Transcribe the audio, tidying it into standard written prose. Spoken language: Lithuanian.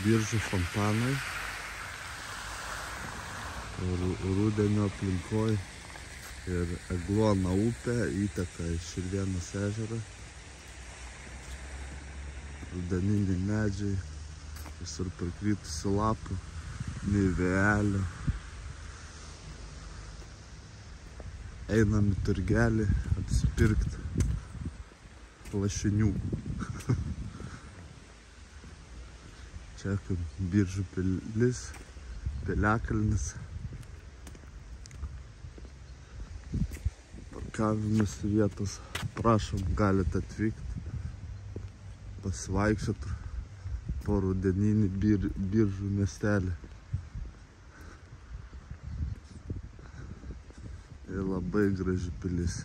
Biržų fontanai. Rudenio aplinkoj ir Egluono upė įteka į Širvėnos ežerą. Rudeniniai medžiai, visur prikritusių lapų, nei vėjelio. Einam į turgelį apsipirkti lašinių. Čia kaip Biržų pilis, Piliakalnis. Parkavimas vietos, prašom, galite atvykti, pasivaikščioti po rudeninį Biržų miestelį. Ir labai graži pilis.